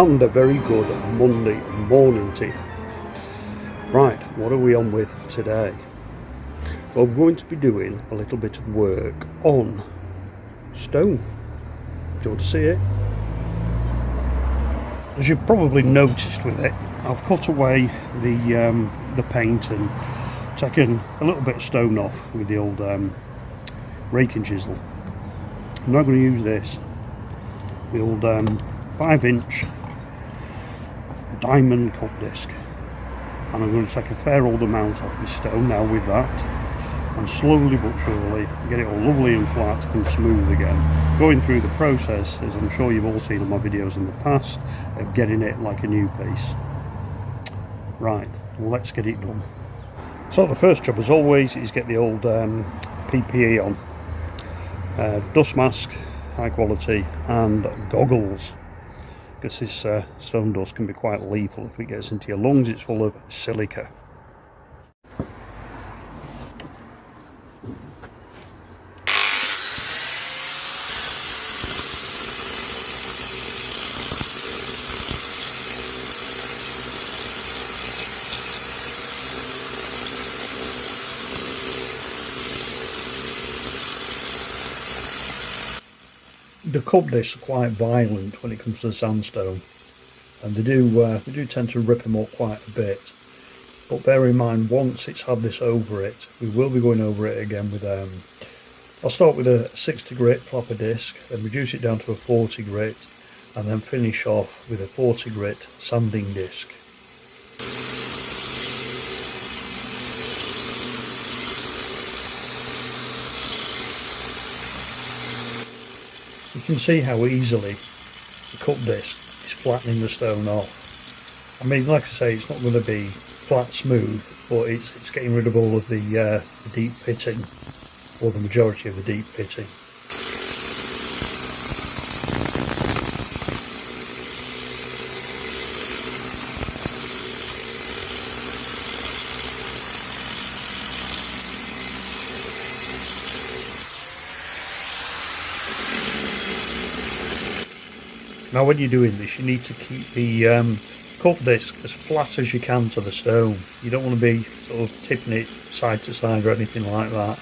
And a very good Monday morning to you. Right, what are we on with today? Well, I'm going to be doing a little bit of work on stone. Do you want to see it? As you've probably noticed with it, I've cut away the paint and taken a little bit of stone off with the old rake and chisel. I'm now going to use this, the old 5-inch diamond cut disc, and I'm going to take a fair old amount off this stone now with that, and slowly but surely get it all lovely and flat and smooth again, going through the process, as I'm sure you've all seen in my videos in the past, of getting it like a new piece. Right, let's get it done. So the first job, as always, is get the old PPE on, dust mask, high quality, and goggles, because this stone dust can be quite lethal if it gets into your lungs. It's full of silica. The cup discs are quite violent when it comes to the sandstone, and they do tend to rip them up quite a bit. But bear in mind, once it's had this over it, we will be going over it again with I'll start with a 60 grit flapper disc, then reduce it down to a 40 grit, and then finish off with a 40 grit sanding disc. You can see how easily the cup disc is flattening the stone off. I mean, like I say, it's not going to be flat smooth, but it's getting rid of all of the deep pitting, or the majority of the deep pitting. Now when you're doing this, you need to keep the cup disc as flat as you can to the stone. You don't want to be sort of tipping it side to side or anything like that.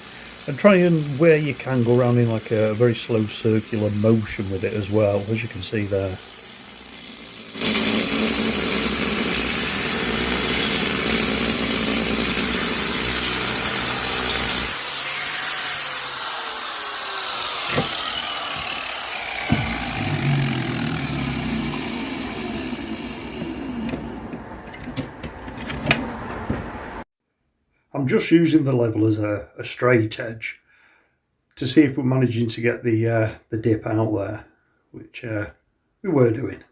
And try and, where you can, go around in like a very slow circular motion with it as well, as you can see there. I'm just using the level as a straight edge to see if we're managing to get the dip out there, which we were doing.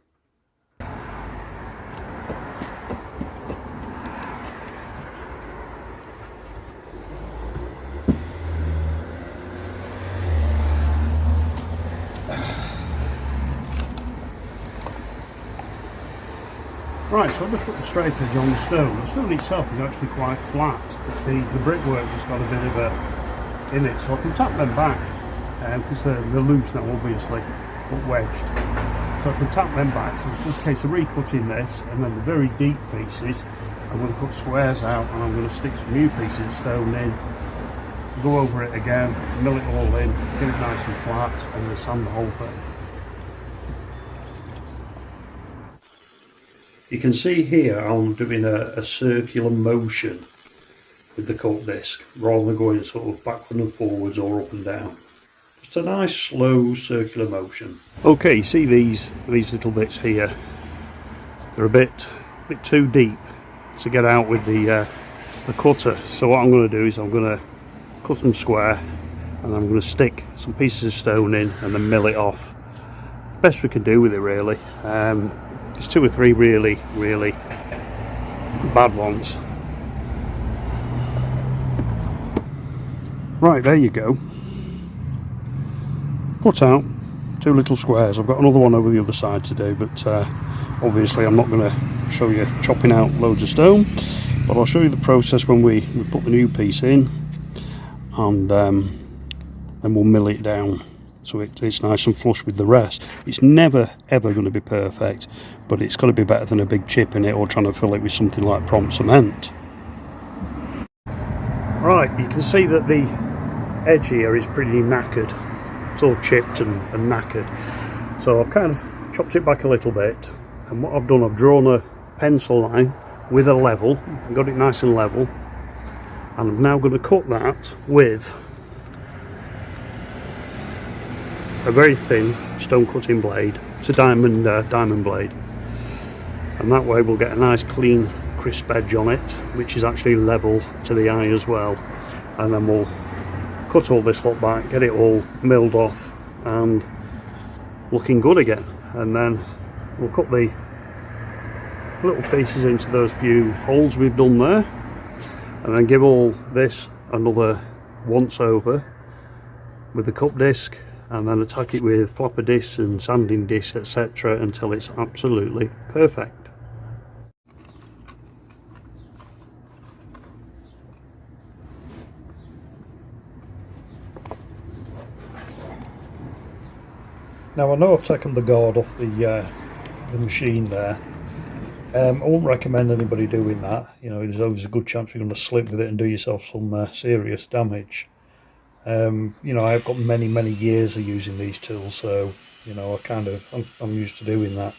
Right, so I've just put the straight edge on the stone. The stone itself is actually quite flat. It's the brickwork that's got a bit of a in it, so I can tap them back because they're loose now, obviously, but wedged. So I can tap them back. So it's just a case of recutting this, and then the very deep pieces I'm going to cut squares out, and I'm going to stick some new pieces of stone in, go over it again, mill it all in, get it nice and flat, and then sand the whole thing. You can see here I'm doing a circular motion with the cut disc, rather than going sort of backward and forwards or up and down. Just a nice slow circular motion. Okay, you see these little bits here, they're a bit too deep to get out with the cutter. So what I'm going to do is I'm going to cut them square, and I'm going to stick some pieces of stone in and then mill it off. Best we can do with it, really. There's 2 or 3 really bad ones. Right, there you go. Cut out 2 little squares. I've got another one over the other side to do, but obviously I'm not going to show you chopping out loads of stone, but I'll show you the process when we put the new piece in, and then we'll mill it down. so it's nice and flush with the rest. It's never ever going to be perfect, but it's got to be better than a big chip in it or trying to fill it with something like prompt cement. Right, you can see that the edge here is pretty knackered. It's all chipped and knackered. So I've kind of chopped it back a little bit, and what I've done, I've drawn a pencil line with a level and got it nice and level, and I'm now going to cut that with a very thin stone cutting blade. It's a diamond blade, and that way we'll get a nice clean crisp edge on it, which is actually level to the eye as well. And then we'll cut all this lot back, get it all milled off and looking good again, and then we'll cut the little pieces into those few holes we've done there, and then give all this another once over with the cup disc, and then attack it with flapper discs and sanding discs, etc., until it's absolutely perfect. Now I know I've taken the guard off the machine there. I wouldn't recommend anybody doing that. You know, there's always a good chance you're going to slip with it and do yourself some serious damage. You know, I've got many years of using these tools, so you know, I'm used to doing that.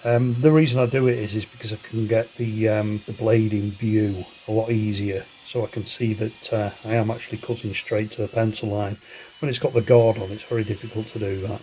The reason I do it is because I can get the blade in view a lot easier, so I can see that I am actually cutting straight to the pencil line. When it's got the guard on, it's very difficult to do that.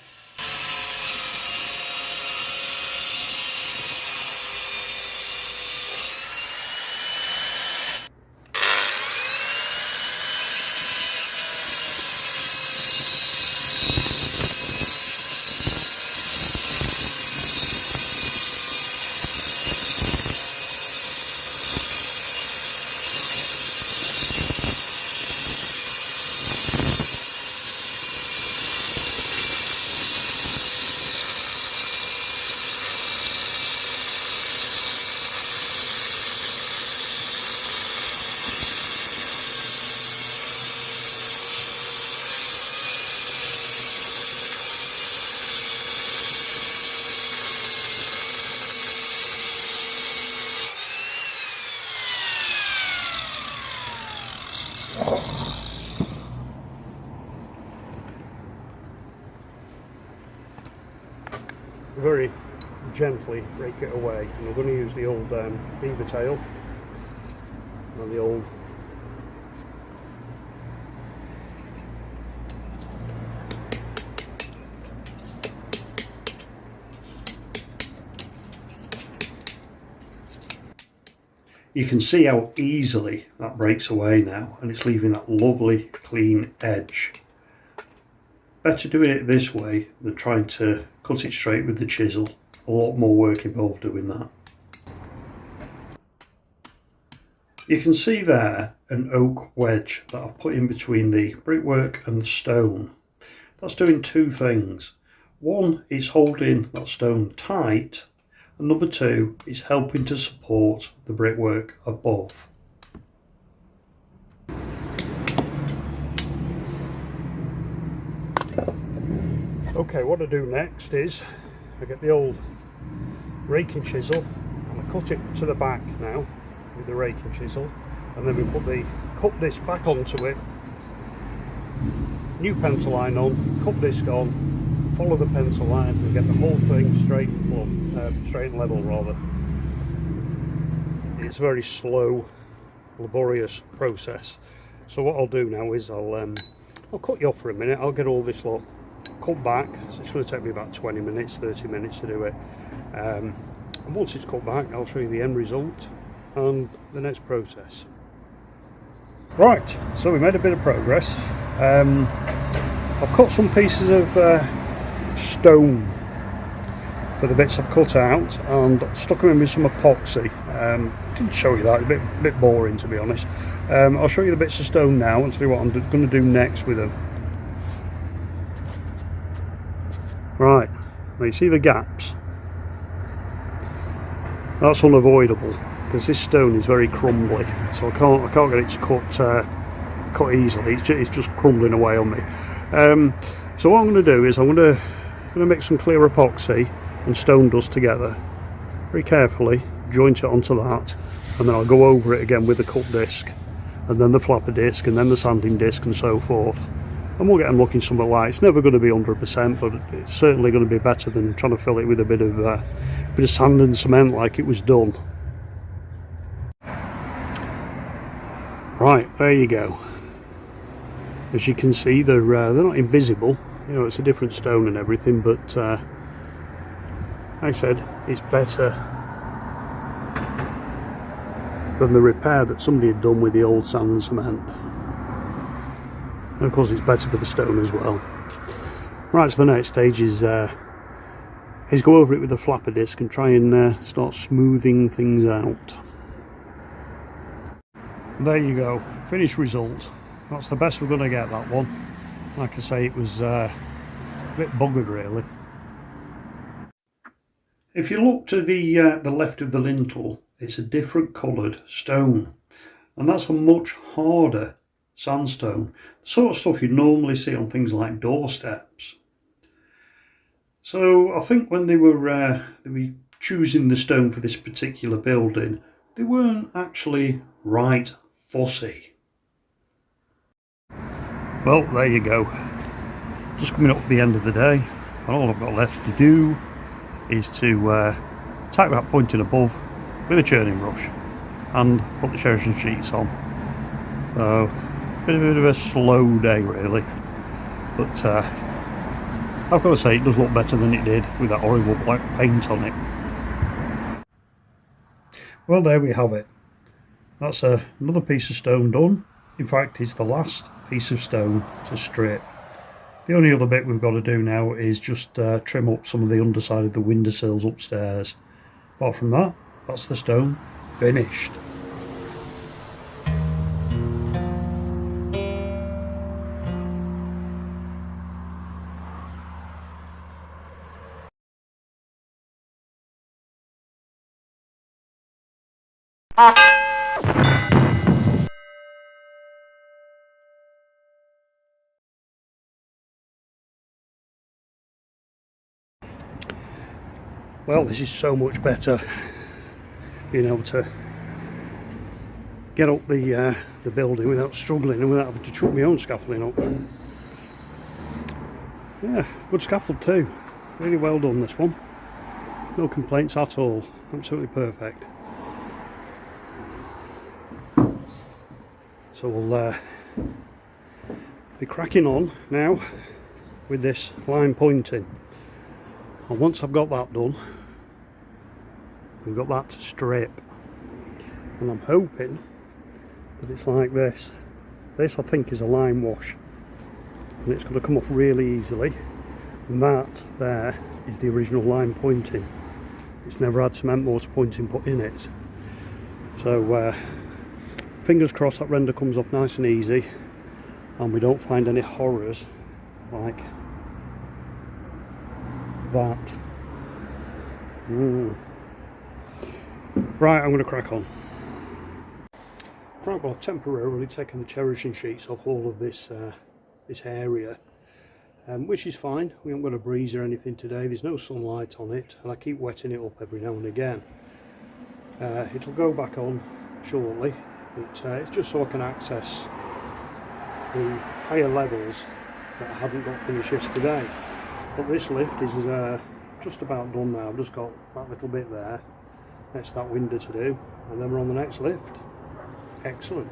Very gently rake it away, and we're going to use the old beaver tail and the old you can see how easily that breaks away now, and it's leaving that lovely clean edge. Better doing it this way than trying to cut it straight with the chisel. A lot more work involved doing that. You can see there an oak wedge that I've put in between the brickwork and the stone. That's doing two things. One, it's holding that stone tight, and number two, it's helping to support the brickwork above. Okay, what I do next is I get the old raking chisel and I cut it to the back now with the raking chisel, and then we put the cup disc back onto it, new pencil line on, cup disc on, follow the pencil line and get the whole thing straight and level rather. It's a very slow, laborious process. So what I'll do now is I'll cut you off for a minute. I'll get all this lot cut back, so it's going to take me about 20 minutes, 30 minutes to do it. And once it's cut back, I'll show you the end result and the next process. Right, so we made a bit of progress. I've cut some pieces of stone for the bits I've cut out and stuck them in with some epoxy. Didn't show you that, a bit boring to be honest. I'll show you the bits of stone now and tell you what I'm going to do next with them. Right, now you see the gaps? That's unavoidable because this stone is very crumbly, so I can't get it to cut easily. It's just crumbling away on me. So what I'm going to do is I'm going to mix some clear epoxy and stone dust together very carefully, joint it onto that, and then I'll go over it again with the cut disc, and then the flapper disc, and then the sanding disc, and so forth. And we'll get them looking somewhat like, it's never going to be 100%, but it's certainly going to be better than trying to fill it with a bit of sand and cement like it was done. Right, there you go. As you can see, they're not invisible. You know, it's a different stone and everything, but like I said, it's better than the repair that somebody had done with the old sand and cement. And of course, it's better for the stone as well. Right, so the next stage is go over it with a flapper disc and try and start smoothing things out. There you go, finished result. That's the best we're going to get, that one. Like I say, it was a bit buggered really. If you look to the left of the lintel, it's a different coloured stone, and that's a much harder sandstone, the sort of stuff you'd normally see on things like doorsteps. So I think when they were choosing the stone for this particular building, they weren't actually right fussy. Well, there you go. Just coming up to the end of the day, and all I've got left to do is to tack that pointing above with a churning brush and put the cherishing sheets on. So, bit of a slow day really, but I've got to say it does look better than it did with that horrible black paint on it. Well, there we have it. That's another piece of stone done. In fact, it's the last piece of stone to strip. The only other bit we've got to do now is just trim up some of the underside of the windowsills upstairs. Apart from that, that's the stone finished. Well, this is so much better, being able to get up the building without struggling and without having to chuck my own scaffolding up. Yeah, good scaffold too. Really well done, this one. No complaints at all. Absolutely perfect. So we'll be cracking on now with this line pointing. And once I've got that done, we've got that to strip. And I'm hoping that it's like this. This I think is a lime wash. And it's going to come off really easily. And that there is the original line pointing. It's never had cement mortar pointing put in it. So fingers crossed that render comes off nice and easy. And we don't find any horrors like that. Right, I'm going to crack on. Right, well, I've temporarily taken the cherishing sheets off all of this this area, which is fine. We haven't got a breeze or anything today. There's no sunlight on it, and I keep wetting it up every now and again. It'll go back on shortly, but it's just so I can access the higher levels that I haven't got finished yesterday. But this lift is just about done now. I've just got that little bit there next to that window to do, and then we're on the next lift. Excellent.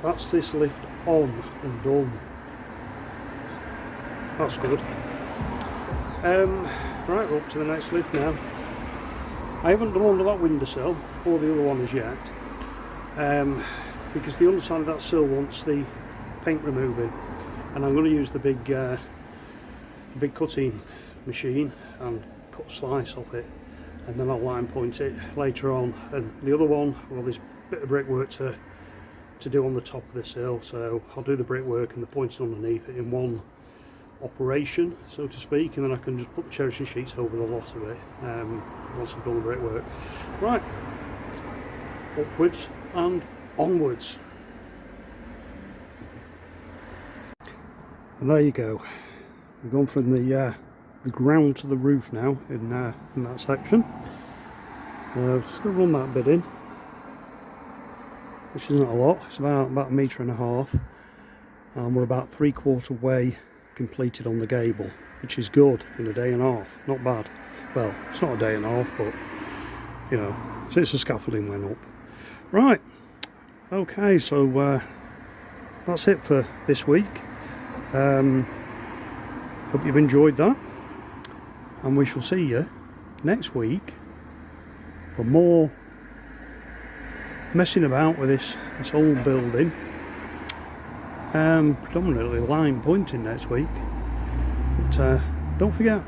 that's this lift on and done. That's good. Right, we're up to the next lift now. I haven't done under that windowsill or the other one as yet, because the underside of that sill wants the paint removing, and I'm going to use the big cutting machine and cut a slice off it, and then I'll line point it later on. And the other one, well, there's a bit of brickwork to do on the top of the sill, so I'll do the brickwork and the pointing underneath it in one operation, so to speak, and then I can just put the cherishing sheets over the lot of it once I've done the brickwork. Right, upwards and onwards. And there you go. We've gone from the ground to the roof now in that section. Just going to run that bit in, which isn't a lot. It's about 1.5 meters, and we're about 3/4 way completed on the gable, which is good in a day and a half. Not bad. Well, it's not a day and a half, but you know, since the scaffolding went up. Right. Okay, so that's it for this week. Hope you've enjoyed that, and we shall see you next week for more messing about with this old building. Predominantly line pointing next week, but don't forget,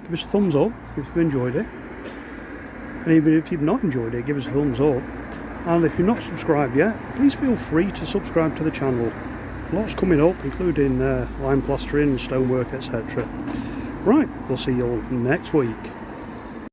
give us a thumbs up if you've enjoyed it, and even if you've not enjoyed it, give us a thumbs up. And if you're not subscribed yet, please feel free to subscribe to the channel. Lots coming up, including lime plastering, stonework, etc. Right, we'll see you all next week.